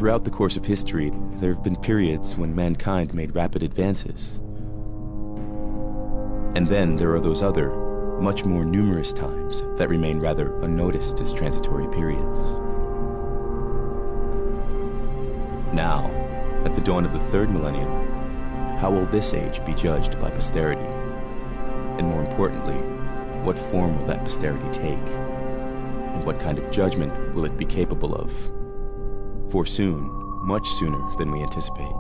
Throughout the course of history, there have been periods when mankind made rapid advances. And then there are those other, much more numerous times that remain rather unnoticed as transitory periods. Now, at the dawn of the third millennium, how will this age be judged by posterity? And more importantly, what form will that posterity take? And what kind of judgment will it be capable of? For soon, much sooner than we anticipate,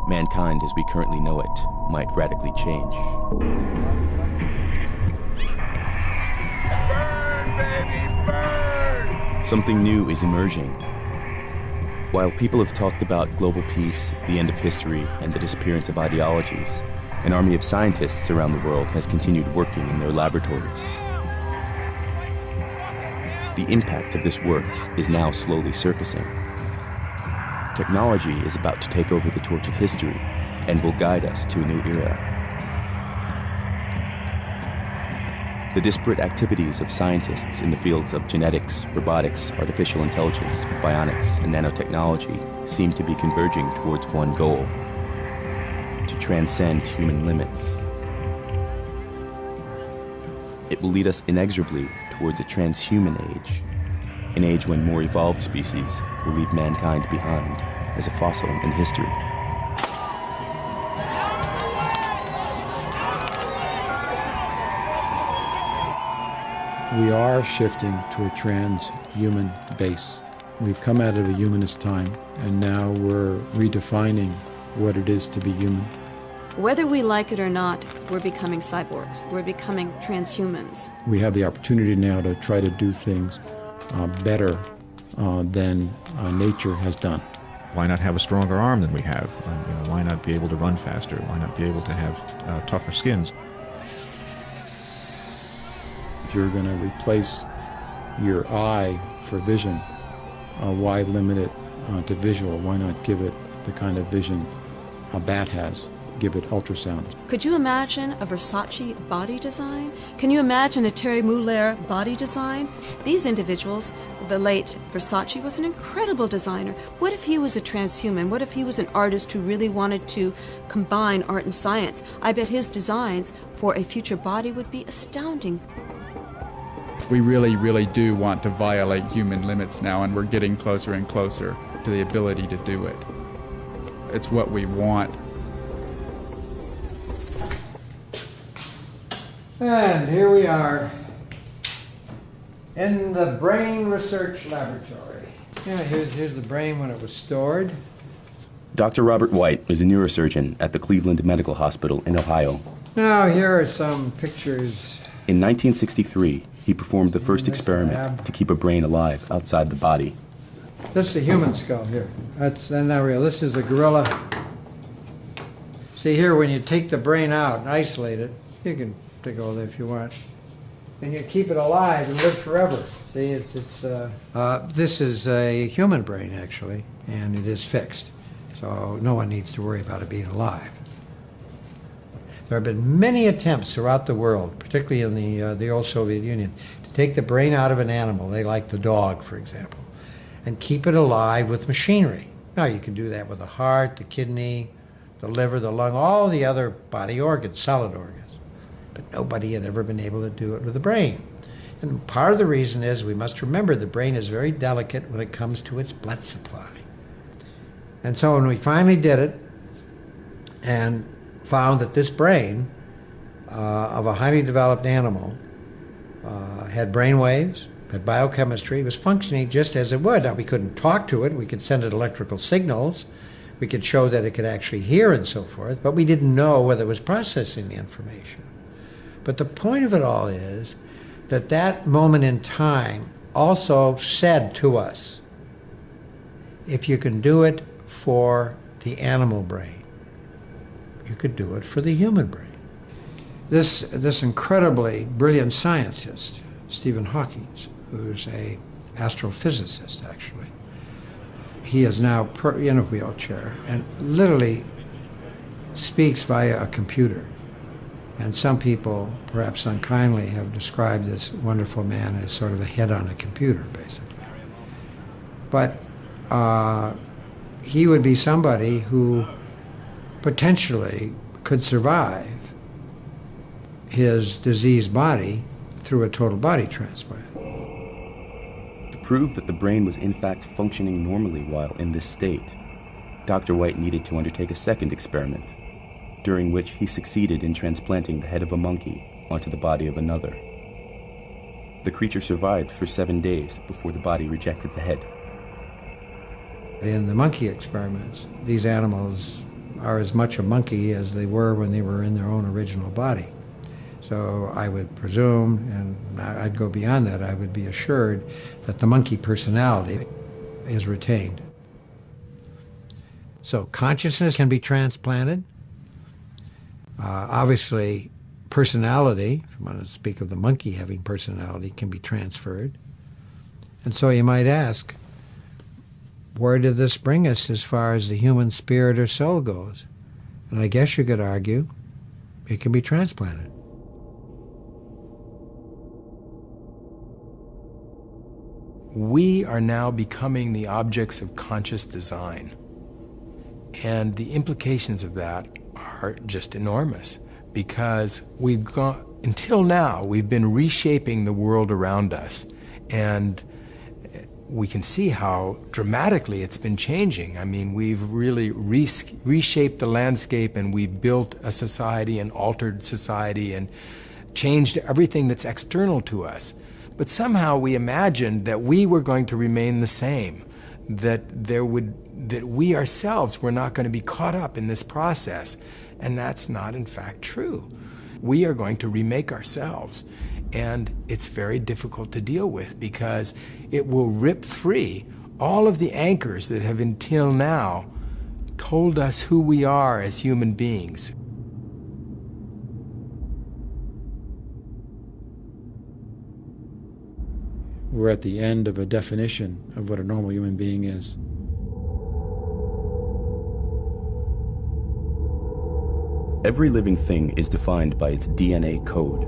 mankind as we currently know it might radically change. Burn, baby, burn! Something new is emerging. While people have talked about global peace, the end of history, and the disappearance of ideologies, an army of scientists around the world has continued working in their laboratories. The impact of this work is now slowly surfacing. Technology is about to take over the torch of history and will guide us to a new era. The disparate activities of scientists in the fields of genetics, robotics, artificial intelligence, bionics, and nanotechnology seem to be converging towards one goal: to transcend human limits. It will lead us inexorably towards a transhuman age, an age when more evolved species will leave mankind behind as a fossil in history. We are shifting to a transhuman base. We've come out of a humanist time, and now we're redefining what it is to be human. Whether we like it or not, we're becoming cyborgs. We're becoming transhumans. We have the opportunity now to try to do things better than nature has done. Why not have a stronger arm than we have? Why not be able to run faster? Why not be able to have tougher skins? If you're going to replace your eye for vision, why limit it to visual? Why not give it the kind of vision a bat has? Give it ultrasound. Could you imagine a Versace body design? Can you imagine a Terry Mugler body design? These individuals, the late Versace was an incredible designer. What if he was a transhuman? What if he was an artist who really wanted to combine art and science? I bet his designs for a future body would be astounding. We really, really do want to violate human limits now, and we're getting closer and closer to the ability to do it. It's what we want. And here we are in the brain research laboratory. Yeah, here's the brain when it was stored. Dr. Robert White is a neurosurgeon at the Cleveland Medical Hospital in Ohio. Now here are some pictures. In 1963, he performed the first experiment to keep a brain alive outside the body. This is a human skull here. That's not real. This is a gorilla. See here, when you take the brain out and isolate it, you can take all that if you want, and you keep it alive and live forever. See, this is a human brain actually, and it is fixed, so no one needs to worry about it being alive. There have been many attempts throughout the world, particularly in the old Soviet Union, to take the brain out of an animal, they like the dog, for example, and keep it alive with machinery. Now you can do that with the heart, the kidney, the liver, the lung, all the other body organs, solid organs. But nobody had ever been able to do it with the brain. And part of the reason is we must remember the brain is very delicate when it comes to its blood supply. And so when we finally did it and found that this brain of a highly developed animal had brain waves, had biochemistry, was functioning just as it would. Now we couldn't talk to it, we could send it electrical signals, we could show that it could actually hear and so forth, but we didn't know whether it was processing the information. But the point of it all is that that moment in time also said to us, if you can do it for the animal brain, you could do it for the human brain. This incredibly brilliant scientist, Stephen Hawking, who's an astrophysicist actually, he is now in a wheelchair and literally speaks via a computer. And some people, perhaps unkindly, have described this wonderful man as sort of a head on a computer, basically. But he would be somebody who potentially could survive his diseased body through a total body transplant. To prove that the brain was in fact functioning normally while in this state, Dr. White needed to undertake a second experiment, during which he succeeded in transplanting the head of a monkey onto the body of another. The creature survived for 7 days before the body rejected the head. In the monkey experiments, these animals are as much a monkey as they were when they were in their own original body. So I would presume, and I'd go beyond that, I would be assured that the monkey personality is retained. So consciousness can be transplanted. Obviously, personality, if you want to speak of the monkey having personality, can be transferred. And so you might ask, where did this bring us as far as the human spirit or soul goes? And I guess you could argue it can be transplanted. We are now becoming the objects of conscious design. And the implications of that are just enormous, because we've gone, until now, we've been reshaping the world around us. And we can see how dramatically it's been changing. I mean, we've really reshaped the landscape, and we've built a society and altered society and changed everything that's external to us. But somehow we imagined that we were going to remain the same, that we ourselves were not going to be caught up in this process. And that's not, in fact, true. We are going to remake ourselves. And it's very difficult to deal with, because it will rip free all of the anchors that have until now told us who we are as human beings. We're at the end of a definition of what a normal human being is. Every living thing is defined by its DNA code.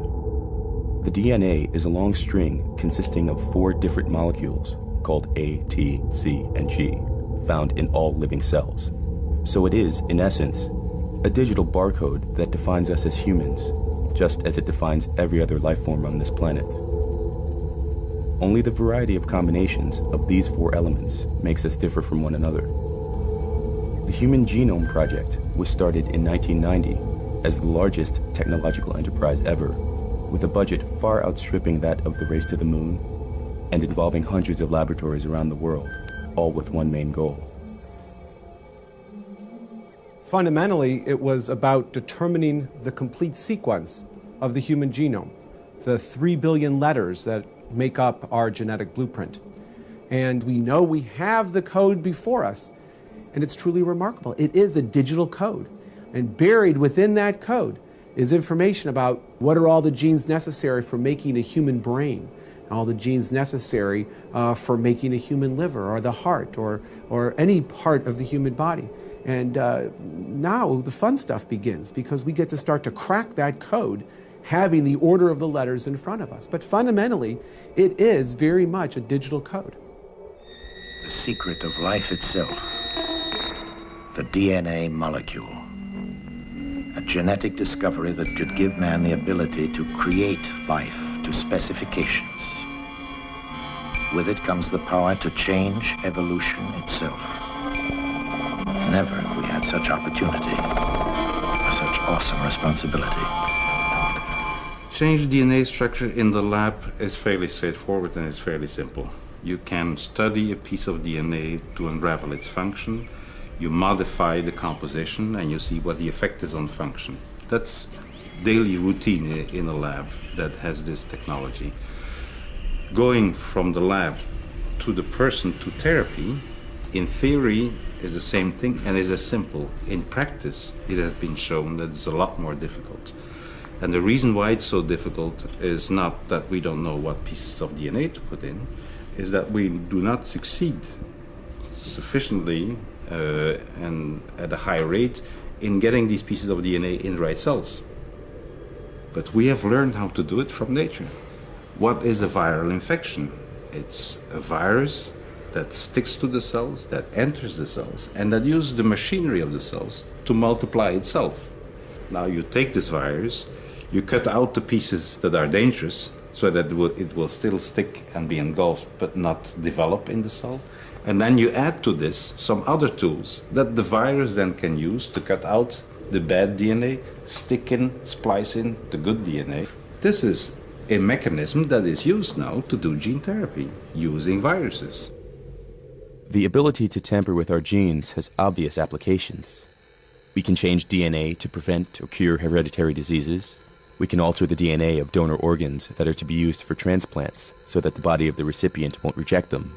The DNA is a long string consisting of 4 different molecules called A, T, C, and G, found in all living cells. So it is, in essence, a digital barcode that defines us as humans, just as it defines every other life form on this planet. Only the variety of combinations of these 4 elements makes us differ from one another. The Human Genome Project was started in 1990 as the largest technological enterprise ever, with a budget far outstripping that of the race to the moon, and involving hundreds of laboratories around the world, all with one main goal. Fundamentally, it was about determining the complete sequence of the human genome, the 3 billion letters that make up our genetic blueprint. And we know we have the code before us, and it's truly remarkable. It is a digital code, and buried within that code is information about what are all the genes necessary for making a human brain, all the genes necessary for making a human liver or the heart or any part of the human body. And now the fun stuff begins, because we get to start to crack that code, having the order of the letters in front of us. But fundamentally, it is very much a digital code. The secret of life itself, the DNA molecule, a genetic discovery that could give man the ability to create life to specifications. With it comes the power to change evolution itself. Never have we had such opportunity or such awesome responsibility. Change DNA structure in the lab is fairly straightforward and it's fairly simple. You can study a piece of DNA to unravel its function. You modify the composition and you see what the effect is on function. That's daily routine in a lab that has this technology. Going from the lab to the person to therapy, in theory, is the same thing and is as simple. In practice, it has been shown that it's a lot more difficult. And the reason why it's so difficult is not that we don't know what pieces of DNA to put in, is that we do not succeed sufficiently and at a high rate in getting these pieces of DNA in the right cells. But we have learned how to do it from nature. What is a viral infection? It's a virus that sticks to the cells, that enters the cells, and that uses the machinery of the cells to multiply itself. Now you take this virus, you cut out the pieces that are dangerous so that it will still stick and be engulfed but not develop in the cell. And then you add to this some other tools that the virus then can use to cut out the bad DNA, stick in, splice in the good DNA. This is a mechanism that is used now to do gene therapy using viruses. The ability to tamper with our genes has obvious applications. We can change DNA to prevent or cure hereditary diseases. We can alter the DNA of donor organs that are to be used for transplants so that the body of the recipient won't reject them.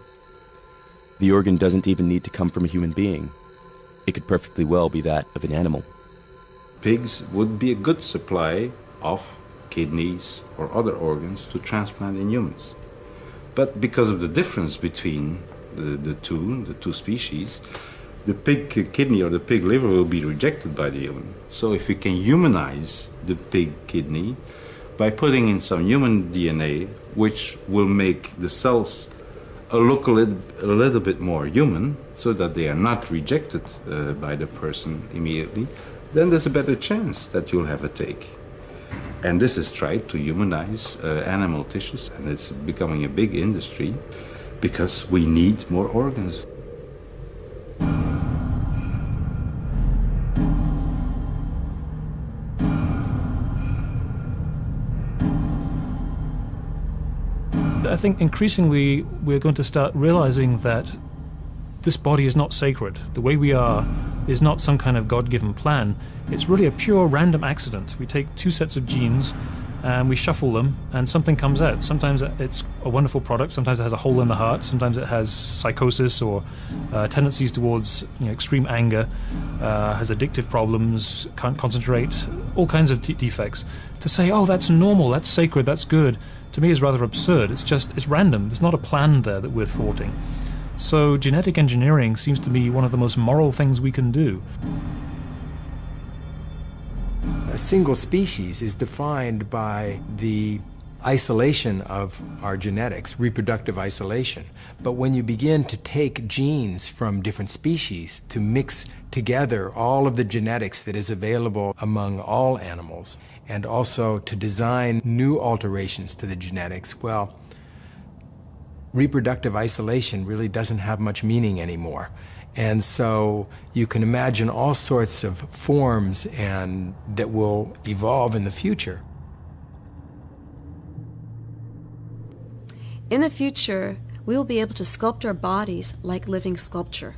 The organ doesn't even need to come from a human being. It could perfectly well be that of an animal. Pigs would be a good supply of kidneys or other organs to transplant in humans. But because of the difference between the two species, the pig kidney or the pig liver will be rejected by the human. So if we can humanize the pig kidney by putting in some human DNA, which will make the cells look a little bit more human, so that they are not rejected by the person immediately, then there's a better chance that you'll have a take. And this is tried to humanize animal tissues, and it's becoming a big industry because we need more organs. I think increasingly we're going to start realizing that this body is not sacred. The way we are is not some kind of God-given plan. It's really a pure random accident. We take two sets of genes and we shuffle them and something comes out. Sometimes it's a wonderful product, sometimes it has a hole in the heart, sometimes it has psychosis or tendencies towards extreme anger, has addictive problems, can't concentrate, all kinds of defects. To say, oh, that's normal, that's sacred, that's good, to me is rather absurd. It's random. There's not a plan there that we're thwarting. So genetic engineering seems to me one of the most moral things we can do. A single species is defined by the isolation of our genetics, reproductive isolation. But when you begin to take genes from different species to mix together all of the genetics that is available among all animals, and also to design new alterations to the genetics, well, reproductive isolation really doesn't have much meaning anymore. And so you can imagine all sorts of forms and that will evolve in the future. In the future, we will be able to sculpt our bodies like living sculpture.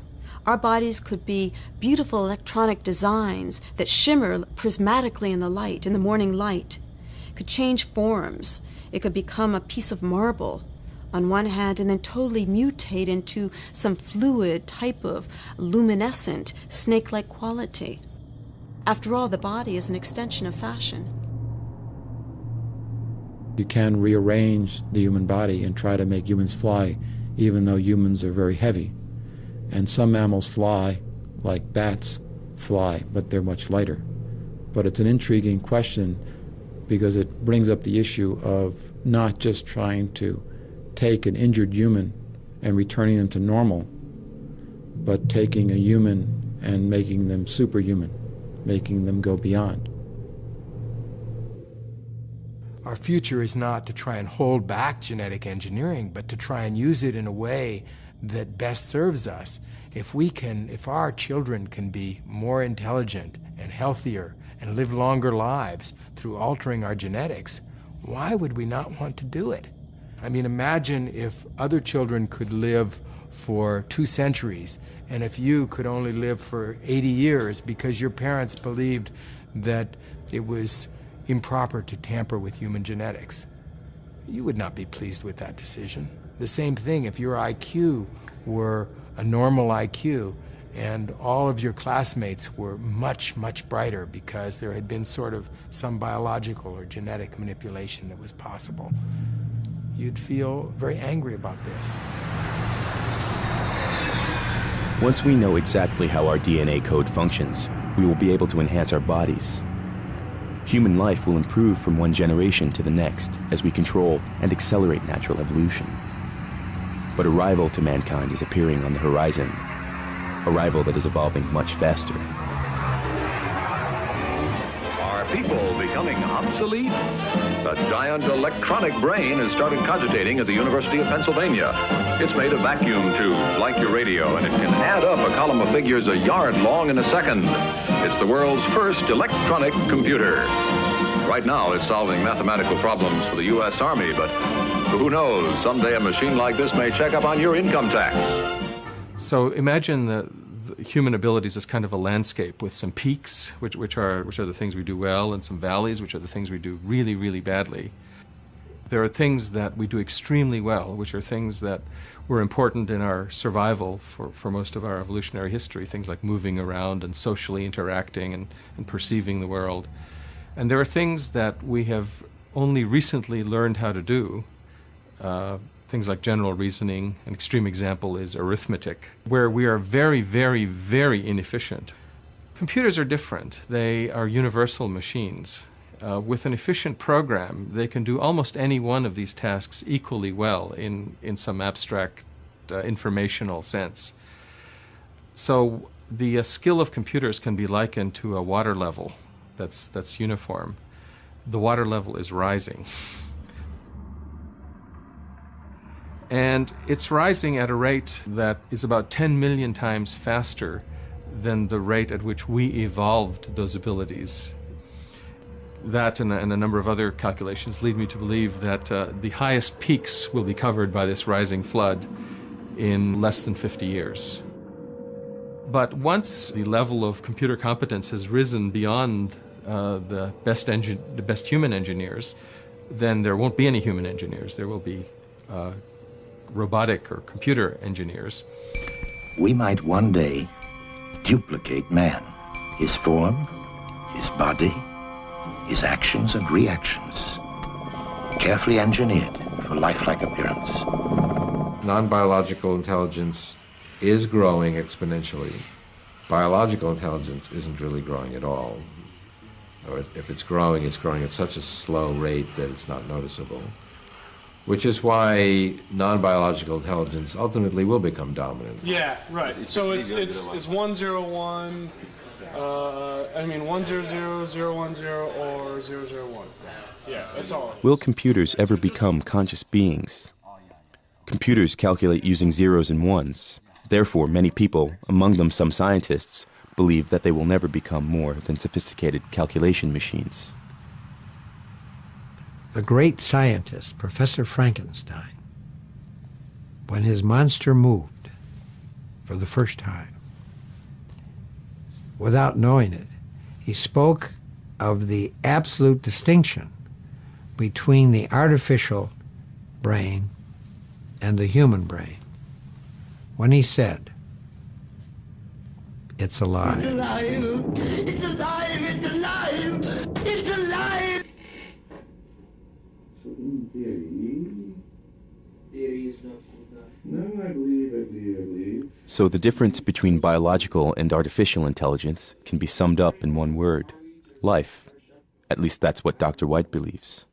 Our bodies could be beautiful electronic designs that shimmer prismatically in the light, in the morning light. It could change forms. It could become a piece of marble on one hand and then totally mutate into some fluid type of luminescent, snake-like quality. After all, the body is an extension of fashion. You can rearrange the human body and try to make humans fly, even though humans are very heavy. And some mammals fly, like bats fly, but they're much lighter. But it's an intriguing question because it brings up the issue of not just trying to take an injured human and returning them to normal, but taking a human and making them superhuman, making them go beyond. Our future is not to try and hold back genetic engineering, but to try and use it in a way that best serves us. If our children can be more intelligent and healthier and live longer lives through altering our genetics, why would we not want to do it? I mean, imagine if other children could live for 2 centuries, and if you could only live for 80 years because your parents believed that it was improper to tamper with human genetics. You would not be pleased with that decision. The same thing if your IQ were a normal IQ and all of your classmates were much, much brighter because there had been sort of some biological or genetic manipulation that was possible. You'd feel very angry about this. Once we know exactly how our DNA code functions, we will be able to enhance our bodies. Human life will improve from one generation to the next as we control and accelerate natural evolution. But a rival to mankind is appearing on the horizon, a rival that is evolving much faster. Are people becoming obsolete? A giant electronic brain has started cogitating at the University of Pennsylvania. It's made of vacuum tubes like your radio, and it can add up a column of figures a yard long in a second. It's the world's first electronic computer. Right now, it's solving mathematical problems for the U.S. Army, but who knows, someday a machine like this may check up on your income tax. So imagine the human abilities as kind of a landscape with some peaks, which are the things we do well, and some valleys, which are the things we do really, really badly. There are things that we do extremely well, which are things that were important in our survival for most of our evolutionary history, things like moving around and socially interacting and perceiving the world. And there are things that we have only recently learned how to do, things like general reasoning. An extreme example is arithmetic, where we are very, very, very inefficient. Computers are different. They are universal machines. With an efficient program, they can do almost any one of these tasks equally well in some abstract informational sense. So the skill of computers can be likened to a water level that's uniform. The water level is rising. And it's rising at a rate that is about 10 million times faster than the rate at which we evolved those abilities. That and a number of other calculations lead me to believe that the highest peaks will be covered by this rising flood in less than 50 years. But once the level of computer competence has risen beyond the best human engineers, then there won't be any human engineers. There will be robotic or computer engineers. We might one day duplicate man, his form, his body, his actions and reactions, carefully engineered for lifelike appearance. Non-biological intelligence is growing exponentially. Biological intelligence isn't really growing at all. Or if it's growing at such a slow rate that it's not noticeable. Which is why non-biological intelligence ultimately will become dominant. Yeah, right. So it's 101, 100, 010, or 001. Yeah, that's all. Will computers ever become conscious beings? Computers calculate using zeros and ones. Therefore, many people, among them some scientists, believe that they will never become more than sophisticated calculation machines. The great scientist, Professor Frankenstein, when his monster moved for the first time, without knowing it, he spoke of the absolute distinction between the artificial brain and the human brain when he said, "It's alive." It's alive! It's alive! It's alive! It's alive! So in theory is not enough. No, I believe. So the difference between biological and artificial intelligence can be summed up in one word: life. At least that's what Dr. White believes.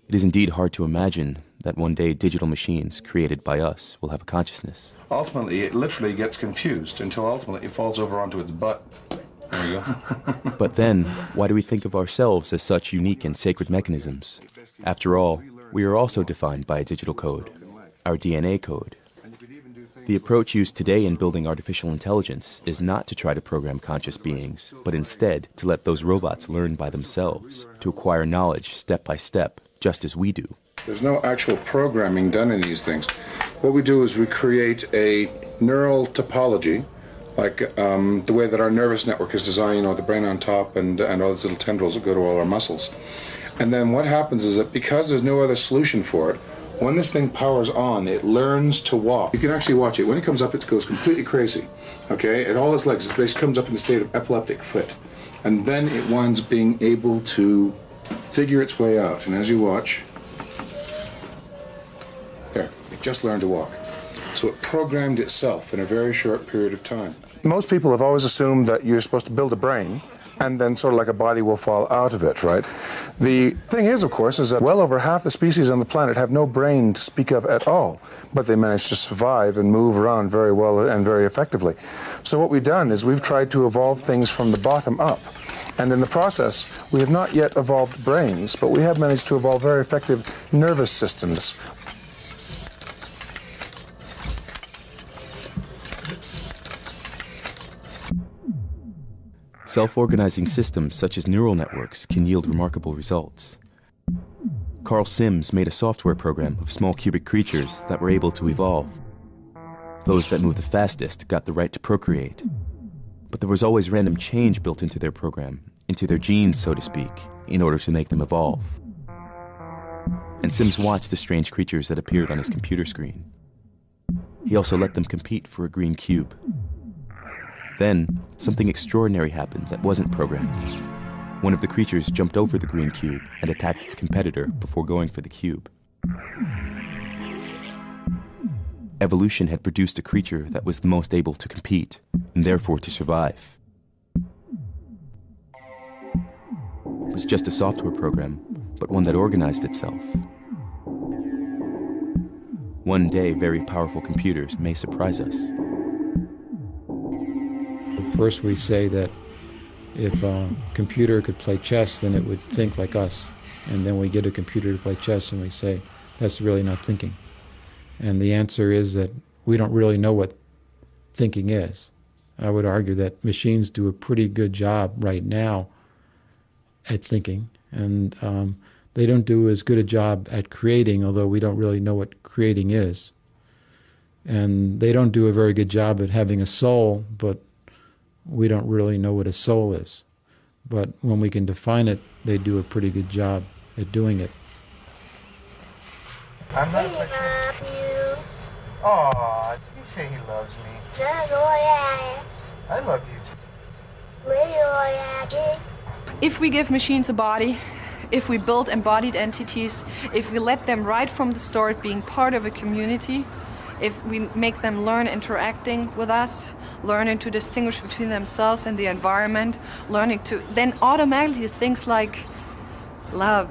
It is indeed hard to imagine that one day digital machines created by us will have a consciousness. Ultimately, it literally gets confused until ultimately it falls over onto its butt. There we go. But then, why do we think of ourselves as such unique and sacred mechanisms? After all, we are also defined by a digital code, our DNA code. The approach used today in building artificial intelligence is not to try to program conscious beings, but instead to let those robots learn by themselves, to acquire knowledge step by step, just as we do. There's no actual programming done in these things. What we do is we create a neural topology, like the way that our nervous network is designed, the brain on top and all these little tendrils that go to all our muscles. And then what happens is that because there's no other solution for it, when this thing powers on, it learns to walk. You can actually watch it. When it comes up, it goes completely crazy. Okay? And all its legs, it basically comes up in a state of epileptic fit. And then it winds up being able to figure its way out. And as you watch, there, it just learned to walk. So it programmed itself in a very short period of time. Most people have always assumed that you're supposed to build a brain and then sort of like a body will fall out of it, right? The thing is, of course, is that well over half the species on the planet have no brain to speak of at all, but they manage to survive and move around very well and very effectively. So what we've done is we've tried to evolve things from the bottom up. And in the process, we have not yet evolved brains, but we have managed to evolve very effective nervous systems. Self-organizing systems such as neural networks can yield remarkable results. Carl Sims made a software program of small cubic creatures that were able to evolve. Those that moved the fastest got the right to procreate. But there was always random change built into their program, into their genes, so to speak, in order to make them evolve. And Sims watched the strange creatures that appeared on his computer screen. He also let them compete for a green cube. Then, something extraordinary happened that wasn't programmed. One of the creatures jumped over the green cube and attacked its competitor before going for the cube. Evolution had produced a creature that was the most able to compete, and therefore to survive. It was just a software program, but one that organized itself. One day, very powerful computers may surprise us. First we say that if a computer could play chess, then it would think like us. And then we get a computer to play chess and we say, that's really not thinking. And the answer is that we don't really know what thinking is. I would argue that machines do a pretty good job right now at thinking. And they don't do as good a job at creating, although we don't really know what creating is. And they don't do a very good job at having a soul, but we don't really know what a soul is. But when we can define it, they do a pretty good job at doing it. I'm not love you. Aw, he say he loves me. I love you too. If we give machines a body, if we build embodied entities, if we let them right from the start being part of a community, if we make them learn interacting with us, learning to distinguish between themselves and the environment, learning to, then automatically things like love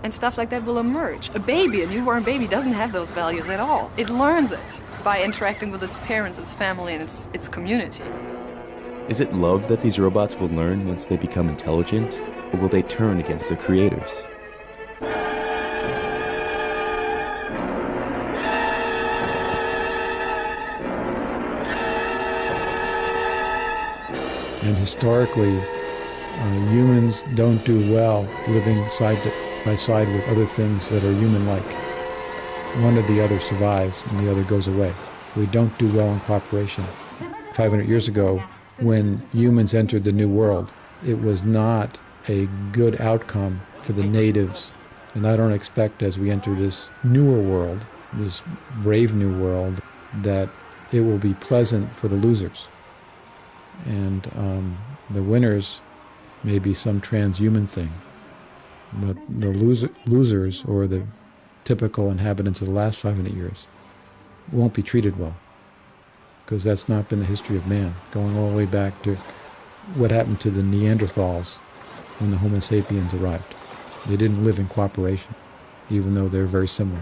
and stuff like that will emerge. A baby, a newborn baby, doesn't have those values at all. It learns it by interacting with its parents, its family, and its community. Is it love that these robots will learn once they become intelligent, or will they turn against their creators? And historically, humans don't do well living side by side with other things that are human-like. One or the other survives and the other goes away. We don't do well in cooperation. 500 years ago, when humans entered the New World, it was not a good outcome for the natives. And I don't expect as we enter this newer world, this brave new world, that it will be pleasant for the losers. And the winners may be some transhuman thing, but the losers, or the typical inhabitants of the last 500 years, won't be treated well, because that's not been the history of man, going all the way back to what happened to the Neanderthals when the Homo sapiens arrived. They didn't live in cooperation, even though they're very similar.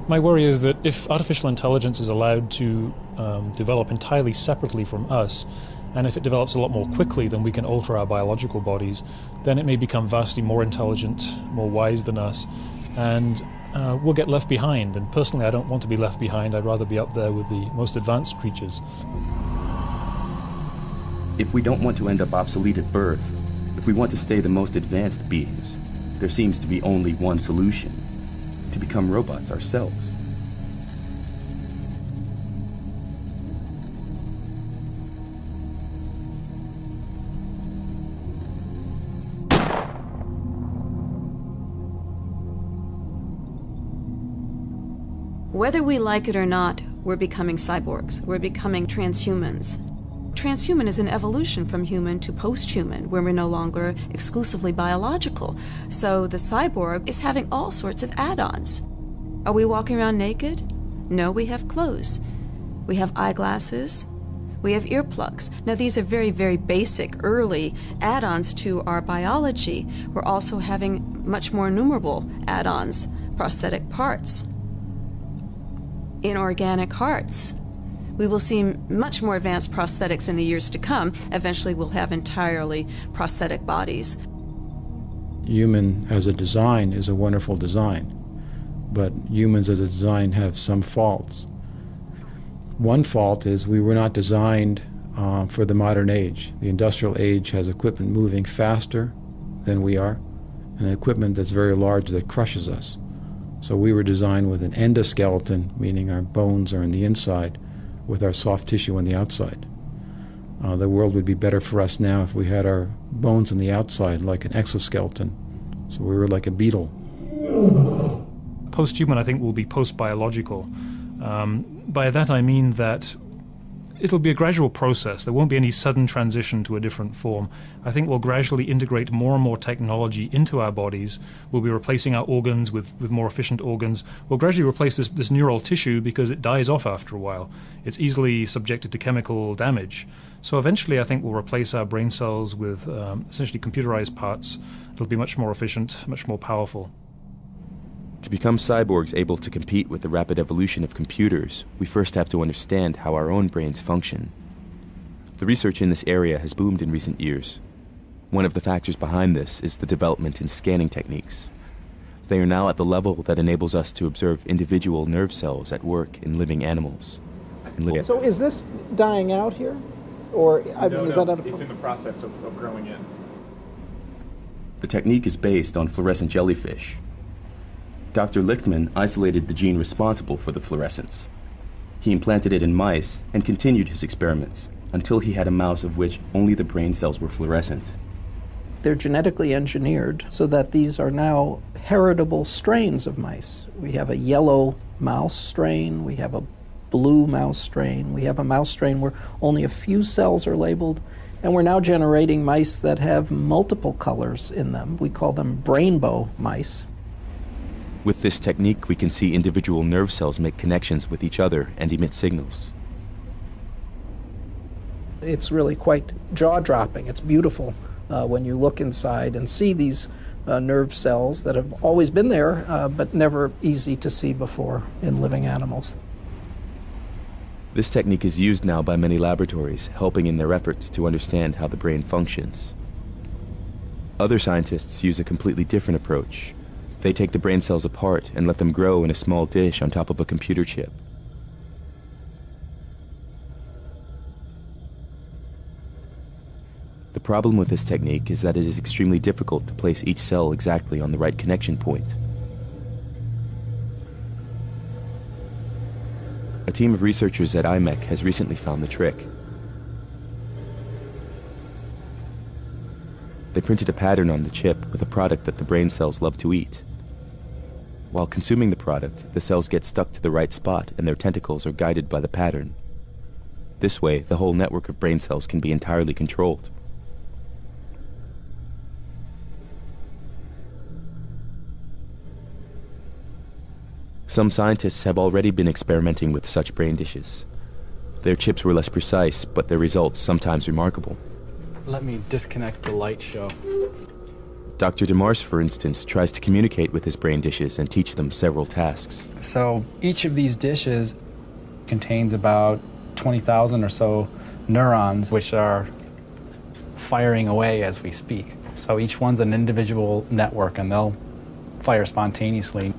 My worry is that if artificial intelligence is allowed to develop entirely separately from us, and if it develops a lot more quickly than we can alter our biological bodies, then it may become vastly more intelligent, more wise than us, and we'll get left behind. And personally, I don't want to be left behind. I'd rather be up there with the most advanced creatures. If we don't want to end up obsolete at birth, if we want to stay the most advanced beings, there seems to be only one solution: to become robots ourselves. Whether we like it or not, we're becoming cyborgs. We're becoming transhumans. Transhuman is an evolution from human to post-human, where we're no longer exclusively biological. So the cyborg is having all sorts of add-ons. Are we walking around naked? No, we have clothes. We have eyeglasses. We have earplugs. Now these are very, very basic, early add-ons to our biology. We're also having much more innumerable add-ons, prosthetic parts, inorganic hearts. We will see much more advanced prosthetics in the years to come. Eventually we'll have entirely prosthetic bodies. Human as a design is a wonderful design, but humans as a design have some faults. One fault is we were not designed for the modern age. The industrial age has equipment moving faster than we are, and equipment that's very large that crushes us. So we were designed with an endoskeleton, meaning our bones are on the inside, with our soft tissue on the outside. The world would be better for us now if we had our bones on the outside like an exoskeleton. So we were like a beetle. Post-human, I think, will be post-biological. By that I mean that it'll be a gradual process. There won't be any sudden transition to a different form. I think we'll gradually integrate more and more technology into our bodies. We'll be replacing our organs with more efficient organs. We'll gradually replace this neural tissue because it dies off after a while. It's easily subjected to chemical damage. So eventually I think we'll replace our brain cells with essentially computerized parts. It'll be much more efficient, much more powerful. To become cyborgs able to compete with the rapid evolution of computers, we first have to understand how our own brains function. The research in this area has boomed in recent years. One of the factors behind this is the development in scanning techniques. They are now at the level that enables us to observe individual nerve cells at work in living animals. So is this dying out here? Or is that it's in the process of growing in. The technique is based on fluorescent jellyfish. Dr. Lichtman isolated the gene responsible for the fluorescence. He implanted it in mice and continued his experiments until he had a mouse of which only the brain cells were fluorescent. They're genetically engineered so that these are now heritable strains of mice. We have a yellow mouse strain, we have a blue mouse strain, we have a mouse strain where only a few cells are labeled, and we're now generating mice that have multiple colors in them. We call them brainbow mice. With this technique, we can see individual nerve cells make connections with each other and emit signals. It's really quite jaw-dropping. It's beautiful when you look inside and see these nerve cells that have always been there, but never easy to see before in living animals. This technique is used now by many laboratories, helping in their efforts to understand how the brain functions. Other scientists use a completely different approach. They take the brain cells apart and let them grow in a small dish on top of a computer chip. The problem with this technique is that it is extremely difficult to place each cell exactly on the right connection point. A team of researchers at IMEC has recently found the trick. They printed a pattern on the chip with a product that the brain cells love to eat. While consuming the product, the cells get stuck to the right spot and their tentacles are guided by the pattern. This way, the whole network of brain cells can be entirely controlled. Some scientists have already been experimenting with such brain dishes. Their chips were less precise, but their results sometimes remarkable. Let me disconnect the light show. Dr. DeMars, for instance, tries to communicate with his brain dishes and teach them several tasks. So each of these dishes contains about 20,000 or so neurons, which are firing away as we speak. So each one's an individual network, and they'll fire spontaneously.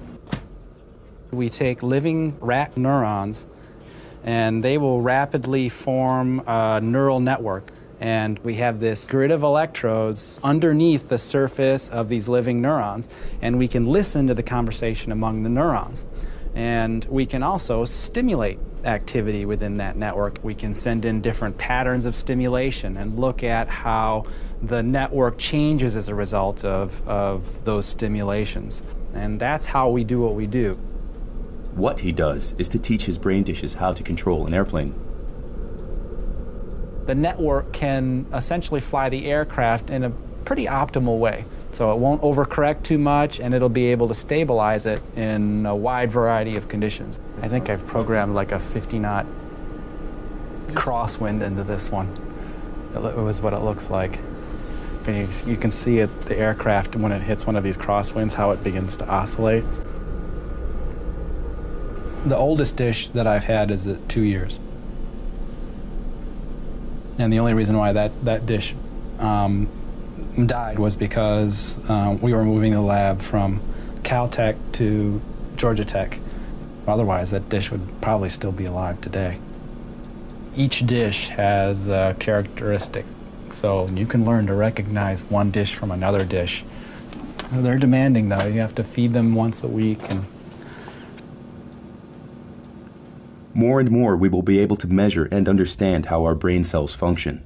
We take living rat neurons, and they will rapidly form a neural network. And we have this grid of electrodes underneath the surface of these living neurons, and we can listen to the conversation among the neurons. And we can also stimulate activity within that network. We can send in different patterns of stimulation and look at how the network changes as a result of those stimulations. And that's how we do what we do. What he does is to teach his brain dishes how to control an airplane. The network can essentially fly the aircraft in a pretty optimal way. So it won't overcorrect too much, and it'll be able to stabilize it in a wide variety of conditions. I think I've programmed like a 50-knot crosswind into this one. It was what it looks like. You can see it, the aircraft, when it hits one of these crosswinds, how it begins to oscillate. The oldest dish that I've had is at 2 years. And the only reason why that dish died was because we were moving the lab from Caltech to Georgia Tech. Otherwise, that dish would probably still be alive today. Each dish has a characteristic, so you can learn to recognize one dish from another dish. They're demanding, though. You have to feed them once a week. More and more, we will be able to measure and understand how our brain cells function.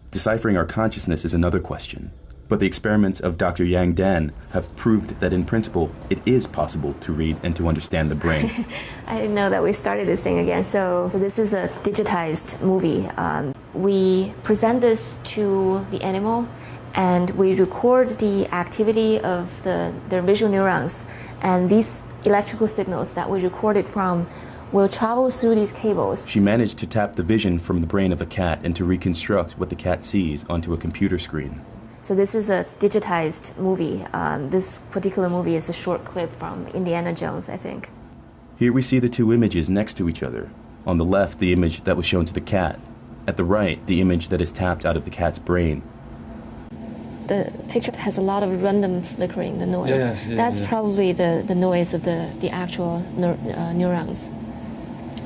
Deciphering our consciousness is another question. But the experiments of Dr. Yang Dan have proved that in principle, it is possible to read and to understand the brain. I didn't know that we started this thing again. So this is a digitized movie. We present this to the animal, and we record the activity of their visual neurons. And these electrical signals that we recorded from will travel through these cables. She managed to tap the vision from the brain of a cat and to reconstruct what the cat sees onto a computer screen. So this is a digitized movie. This particular movie is a short clip from Indiana Jones, I think. Here we see the two images next to each other. On the left, the image that was shown to the cat. At the right, the image that is tapped out of the cat's brain. The picture has a lot of random flickering, the noise. That's probably the noise of the actual neurons,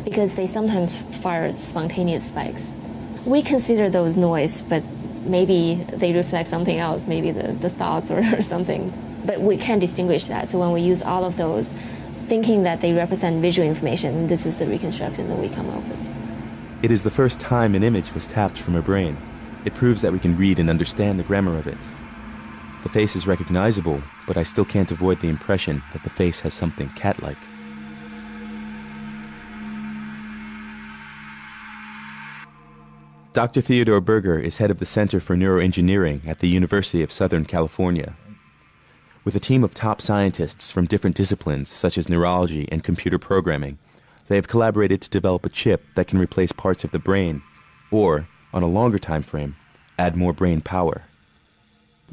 because they sometimes fire spontaneous spikes. We consider those noise, but maybe they reflect something else, maybe the thoughts or something. But we can't distinguish that. So when we use all of those, thinking that they represent visual information, this is the reconstruction that we come up with. It is the first time an image was tapped from a brain. It proves that we can read and understand the grammar of it. The face is recognizable, but I still can't avoid the impression that the face has something cat-like. Dr. Theodore Berger is head of the Center for Neuroengineering at the University of Southern California. With a team of top scientists from different disciplines, such as neurology and computer programming, they have collaborated to develop a chip that can replace parts of the brain, or, on a longer time frame, add more brain power.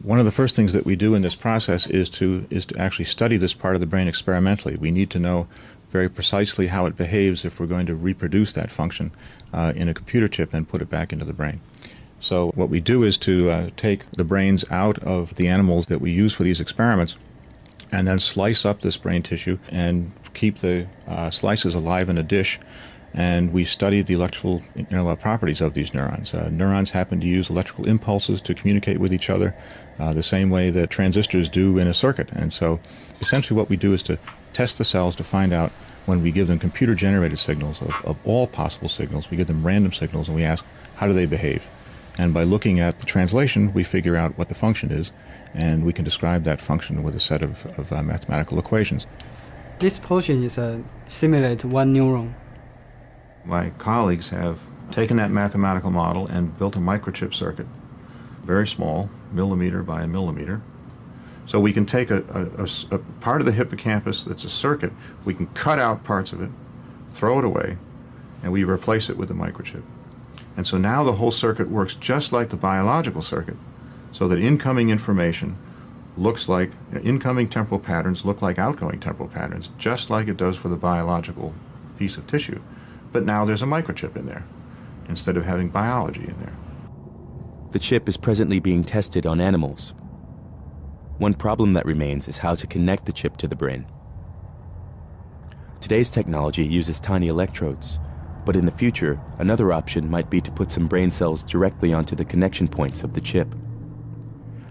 One of the first things that we do in this process is to actually study this part of the brain experimentally. We need to know very precisely how it behaves if we're going to reproduce that function in a computer chip and put it back into the brain. So what we do is to take the brains out of the animals that we use for these experiments and then slice up this brain tissue and keep the slices alive in a dish, and we study the electrical properties of these neurons. Neurons happen to use electrical impulses to communicate with each other the same way that transistors do in a circuit. And so essentially what we do is to test the cells to find out, when we give them computer-generated signals of all possible signals, we give them random signals and we ask, how do they behave? And by looking at the translation, we figure out what the function is, and we can describe that function with a set of mathematical equations. This portion is simulate one neuron. My colleagues have taken that mathematical model and built a microchip circuit, very small, millimeter by a millimeter. So we can take a part of the hippocampus that's a circuit, we can cut out parts of it, throw it away, and we replace it with a microchip. And so now the whole circuit works just like the biological circuit, so that incoming information looks like, incoming temporal patterns look like outgoing temporal patterns, just like it does for the biological piece of tissue. But now there's a microchip in there, instead of having biology in there. The chip is presently being tested on animals. One problem that remains is how to connect the chip to the brain. Today's technology uses tiny electrodes, but in the future, another option might be to put some brain cells directly onto the connection points of the chip.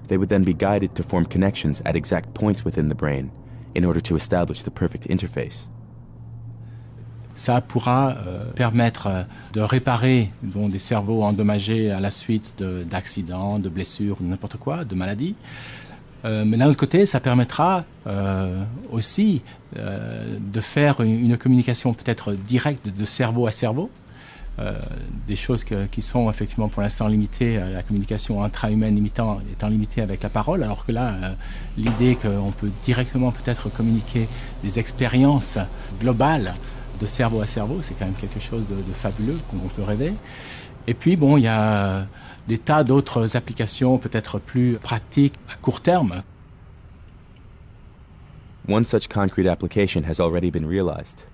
They would then be guided to form connections at exact points within the brain in order to establish the perfect interface. Ça pourra permettre de réparer des cerveaux endommagés à la suite d'accidents, de blessures, n'importe quoi, de maladies. Mais d'un autre côté, ça permettra aussi de faire une communication peut-être directe de cerveau à cerveau. Des choses qui sont effectivement pour l'instant limitées, la communication intra-humaine étant limitée avec la parole, alors que là, l'idée qu'on peut directement peut-être communiquer des expériences globales de cerveau à cerveau, c'est quand même quelque chose de fabuleux qu'on peut rêver. Et puis bon, il y a des tas d'autres applications peut-être plus pratiques à court terme. One such concrete application has already been realized.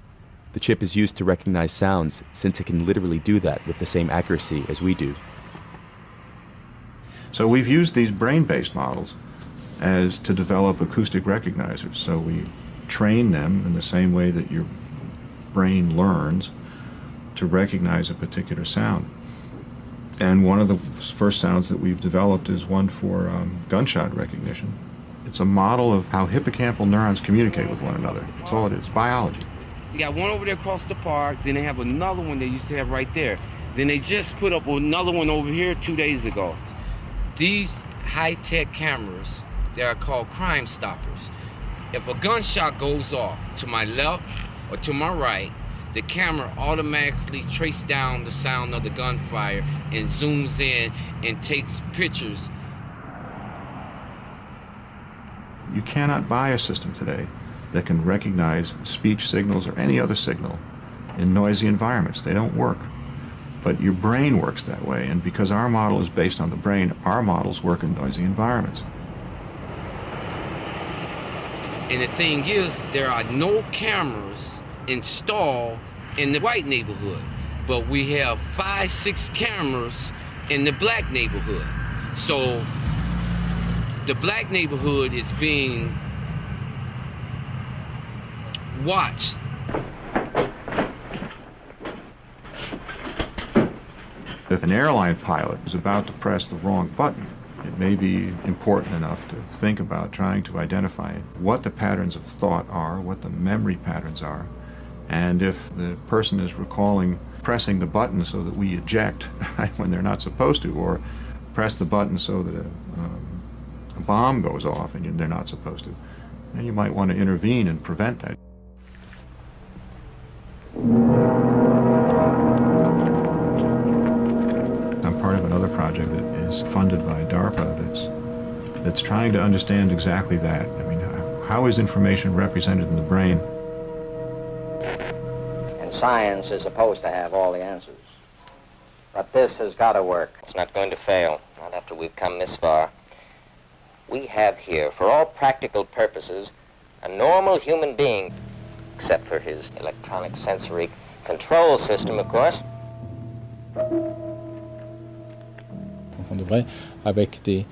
The chip is used to recognize sounds, since it can literally do that with the same accuracy as we do. So we've used these brain-based models as to develop acoustic recognizers. So we train them in the same way that your brain learns to recognize a particular sound. And one of the first sounds that we've developed is one for gunshot recognition. It's a model of how hippocampal neurons communicate with one another. That's all it is, biology. You got one over there across the park, then they have another one they used to have right there. Then they just put up another one over here 2 days ago. These high-tech cameras, they are called Crime Stoppers. If a gunshot goes off to my left or to my right, the camera automatically traces down the sound of the gunfire and zooms in and takes pictures. You cannot buy a system today that can recognize speech signals or any other signal in noisy environments. They don't work. But your brain works that way, and because our model is based on the brain, our models work in noisy environments. And the thing is, there are no cameras installed in the white neighborhood, but we have 5, 6 cameras in the black neighborhood. So the black neighborhood is being watched. If an airline pilot is about to press the wrong button, it may be important enough to think about trying to identify what the patterns of thought are, what the memory patterns are, and if the person is recalling pressing the button so that we eject right, when they're not supposed to, or press the button so that a bomb goes off and they're not supposed to, then you might want to intervene and prevent that. I'm part of another project that is funded by DARPA that's trying to understand exactly that. I mean, how is information represented in the brain? And science is supposed to have all the answers. But this has got to work. It's not going to fail, not after we've come this far. We have here, for all practical purposes, a normal human being, except for his electronic sensory control system, of course. On devrait, avec des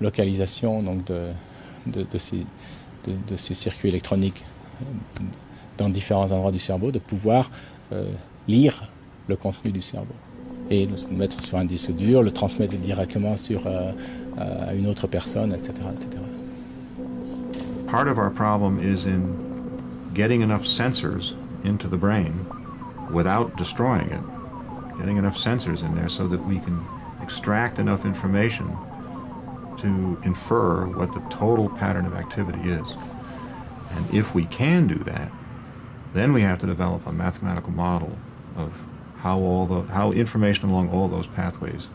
localisations donc de ces circuits électroniques dans différents endroits du cerveau, de pouvoir lire le contenu du cerveau et le mettre sur un disque dur, le transmettre directement sur à une autre personne, etc., etc. Part of our problem is in getting enough sensors into the brain without destroying it, getting enough sensors in there so that we can extract enough information to infer what the total pattern of activity is. And if we can do that, then we have to develop a mathematical model of how information along all those pathways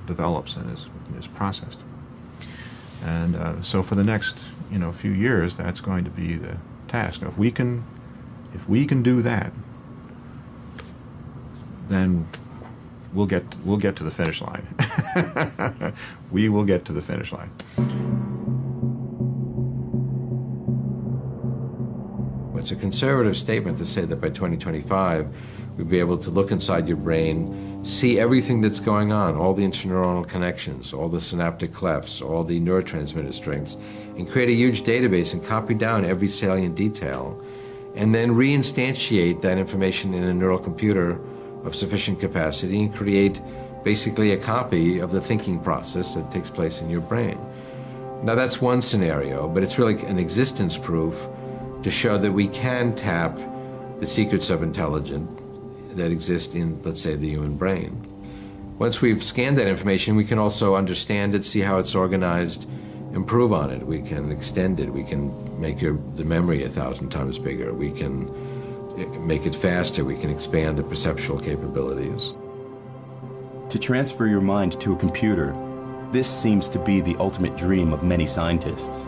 develops and is processed. And so for the next few years, that's going to be the task. Now, if we can do that, then we'll get to the finish line. We will get to the finish line. It's a conservative statement to say that by 2025, we'll be able to look inside your brain, see everything that's going on, all the interneuronal connections, all the synaptic clefts, all the neurotransmitter strengths, and create a huge database and copy down every salient detail, and then reinstantiate that information in a neural computer of sufficient capacity and create basically a copy of the thinking process that takes place in your brain. Now that's one scenario, but it's really an existence proof to show that we can tap the secrets of intelligence that exist in, let's say, the human brain. Once we've scanned that information, we can also understand it, see how it's organized, improve on it. We can extend it. We can make the memory 1,000 times bigger. We can make it faster. We can expand the perceptual capabilities. To transfer your mind to a computer, this seems to be the ultimate dream of many scientists.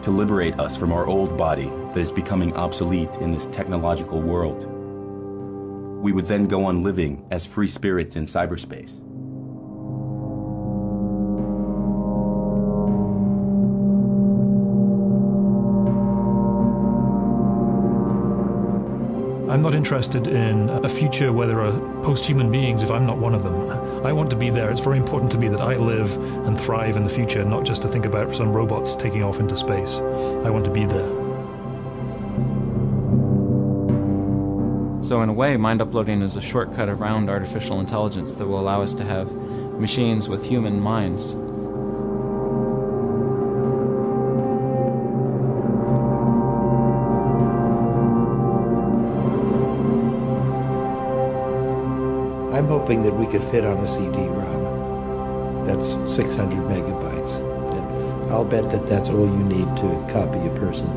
To liberate us from our old body that is becoming obsolete in this technological world. We would then go on living as free spirits in cyberspace. I'm not interested in a future where there are post-human beings if I'm not one of them. I want to be there. It's very important to me that I live and thrive in the future, not just to think about some robots taking off into space. I want to be there. So in a way, mind uploading is a shortcut around artificial intelligence that will allow us to have machines with human minds. I'm hoping that we could fit on a CD-ROM. That's 600 megabytes. And I'll bet that that's all you need to copy a person.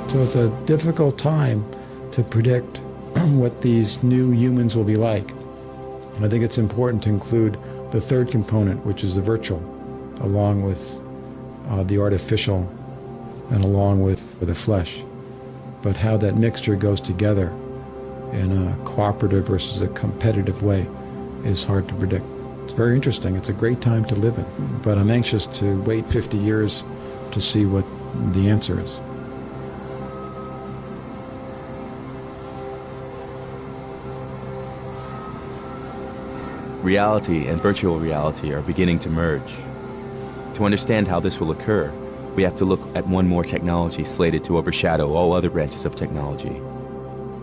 So it's a difficult time to predict what these new humans will be like. I think it's important to include the third component, which is the virtual, along with the artificial and along with the flesh. But how that mixture goes together in a cooperative versus a competitive way is hard to predict. It's very interesting. It's a great time to live in. But I'm anxious to wait 50 years to see what the answer is. Reality and virtual reality are beginning to merge. To understand how this will occur, we have to look at one more technology slated to overshadow all other branches of technology.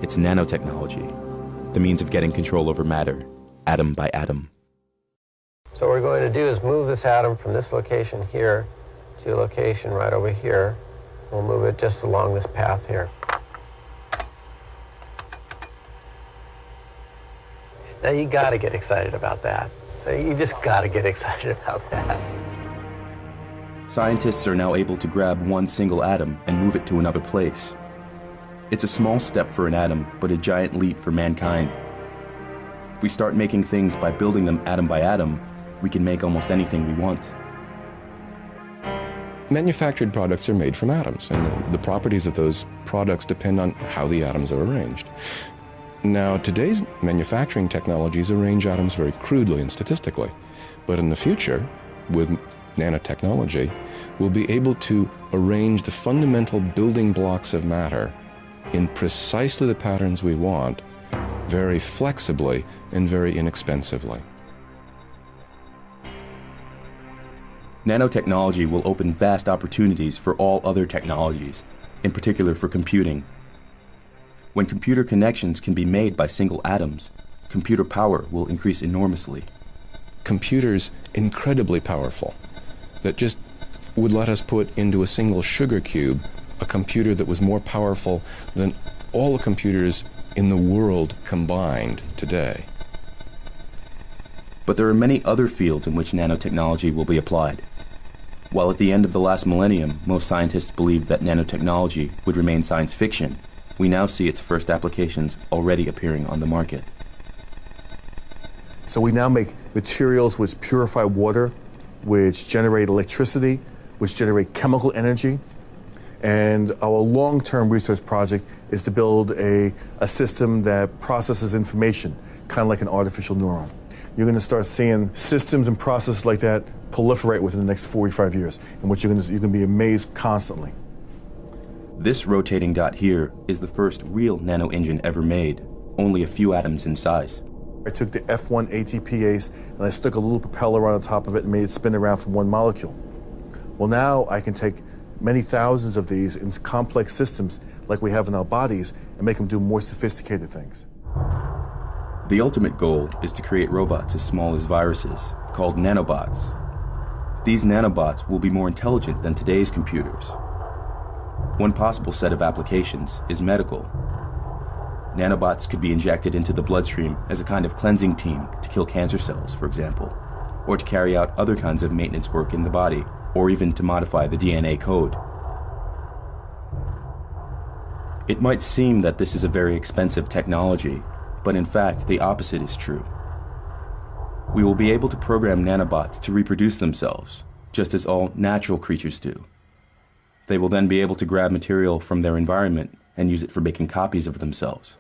It's nanotechnology, the means of getting control over matter, atom by atom. So what we're going to do is move this atom from this location here to a location right over here. We'll move it just along this path here. Now you got to get excited about that. You just got to get excited about that. Scientists are now able to grab one single atom and move it to another place. It's a small step for an atom, but a giant leap for mankind. If we start making things by building them atom by atom, we can make almost anything we want. Manufactured products are made from atoms, and the properties of those products depend on how the atoms are arranged. Now, today's manufacturing technologies arrange atoms very crudely and statistically, but in the future, with nanotechnology, we'll be able to arrange the fundamental building blocks of matter in precisely the patterns we want, very flexibly and very inexpensively. Nanotechnology will open vast opportunities for all other technologies, in particular for computing. When computer connections can be made by single atoms, computer power will increase enormously. Computers incredibly powerful that just would let us put into a single sugar cube a computer that was more powerful than all the computers in the world combined today. But there are many other fields in which nanotechnology will be applied. While at the end of the last millennium, most scientists believed that nanotechnology would remain science fiction, we now see its first applications already appearing on the market. So we now make materials which purify water, which generate electricity, which generate chemical energy. And our long-term research project is to build a system that processes information, kind of like an artificial neuron. You're going to start seeing systems and processes like that proliferate within the next 45 years, in which you're going to be amazed constantly. This rotating dot here is the first real nano engine ever made, only a few atoms in size. I took the F1 ATPase and I stuck a little propeller on the top of it and made it spin around from one molecule. Well, now I can take many thousands of these in complex systems like we have in our bodies and make them do more sophisticated things. The ultimate goal is to create robots as small as viruses, called nanobots. These nanobots will be more intelligent than today's computers. One possible set of applications is medical. Nanobots could be injected into the bloodstream as a kind of cleansing team to kill cancer cells, for example, or to carry out other kinds of maintenance work in the body, or even to modify the DNA code. It might seem that this is a very expensive technology, but in fact, the opposite is true. We will be able to program nanobots to reproduce themselves, just as all natural creatures do. They will then be able to grab material from their environment and use it for making copies of themselves.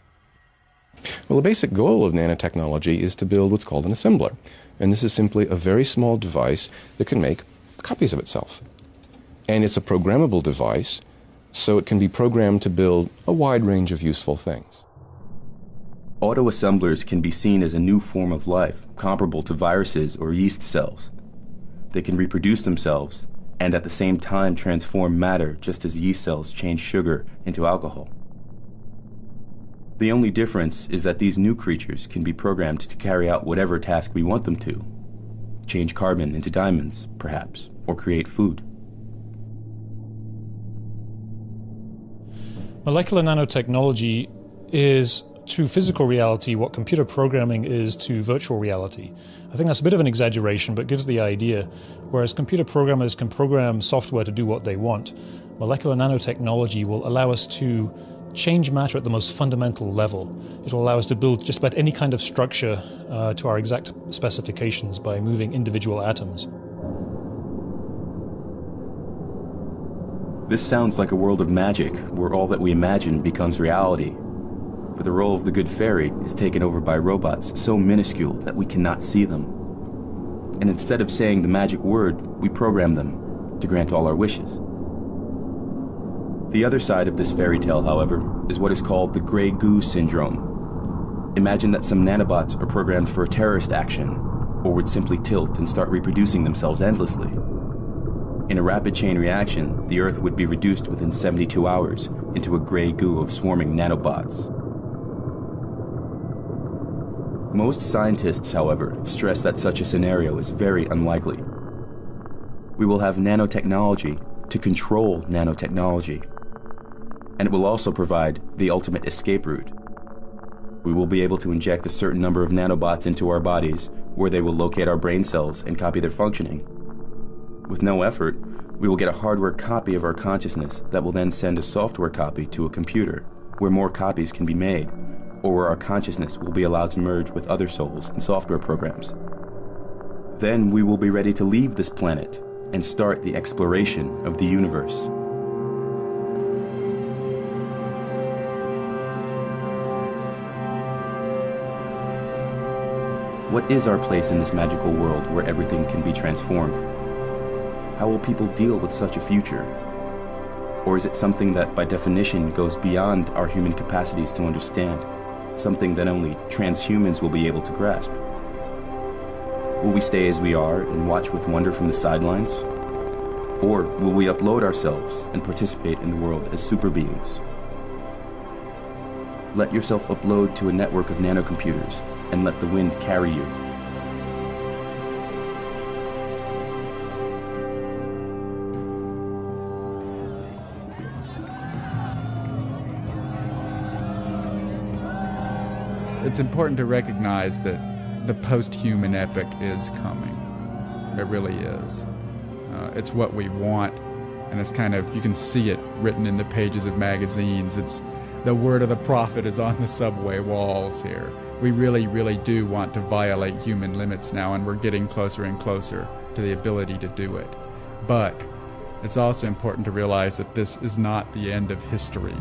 Well, the basic goal of nanotechnology is to build what's called an assembler. And this is simply a very small device that can make copies of itself. And it's a programmable device, so it can be programmed to build a wide range of useful things. Autoassemblers can be seen as a new form of life, comparable to viruses or yeast cells. They can reproduce themselves and at the same time transform matter, just as yeast cells change sugar into alcohol. The only difference is that these new creatures can be programmed to carry out whatever task we want them to. Change carbon into diamonds, perhaps, or create food. Molecular nanotechnology is to physical reality what computer programming is to virtual reality. I think that's a bit of an exaggeration, but gives the idea. Whereas computer programmers can program software to do what they want, molecular nanotechnology will allow us to change matter at the most fundamental level. It will allow us to build just about any kind of structure to our exact specifications by moving individual atoms. This sounds like a world of magic, where all that we imagine becomes reality. But the role of the good fairy is taken over by robots so minuscule that we cannot see them. And instead of saying the magic word, we program them to grant all our wishes. The other side of this fairy tale, however, is what is called the gray goo syndrome. Imagine that some nanobots are programmed for a terrorist action, or would simply tilt and start reproducing themselves endlessly. In a rapid chain reaction, the Earth would be reduced within 72 hours into a gray goo of swarming nanobots. Most scientists, however, stress that such a scenario is very unlikely. We will have nanotechnology to control nanotechnology, and it will also provide the ultimate escape route. We will be able to inject a certain number of nanobots into our bodies, where they will locate our brain cells and copy their functioning. With no effort, we will get a hardware copy of our consciousness that will then send a software copy to a computer, where more copies can be made, or where our consciousness will be allowed to merge with other souls and software programs. Then we will be ready to leave this planet and start the exploration of the universe. What is our place in this magical world where everything can be transformed? How will people deal with such a future? Or is it something that by definition goes beyond our human capacities to understand? Something that only transhumans will be able to grasp? Will we stay as we are and watch with wonder from the sidelines? Or will we upload ourselves and participate in the world as super beings? Let yourself upload to a network of nanocomputers and let the wind carry you. It's important to recognize that the post-human epoch is coming. It really is. It's what we want, and it's kind of, you can see it written in the pages of magazines. the word of the prophet is on the subway walls here. We really, really do want to violate human limits now, and we're getting closer and closer to the ability to do it. But it's also important to realize that this is not the end of history.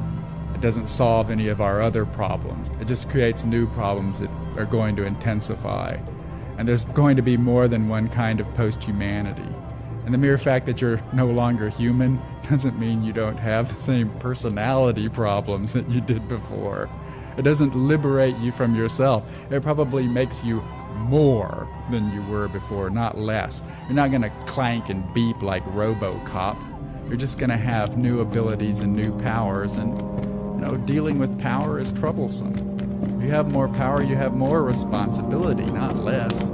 It doesn't solve any of our other problems. It just creates new problems that are going to intensify. And there's going to be more than one kind of post-humanity. And the mere fact that you're no longer human doesn't mean you don't have the same personality problems that you did before. It doesn't liberate you from yourself. It probably makes you more than you were before, not less. You're not going to clank and beep like RoboCop. You're just going to have new abilities and new powers, and dealing with power is troublesome. If you have more power, you have more responsibility, not less.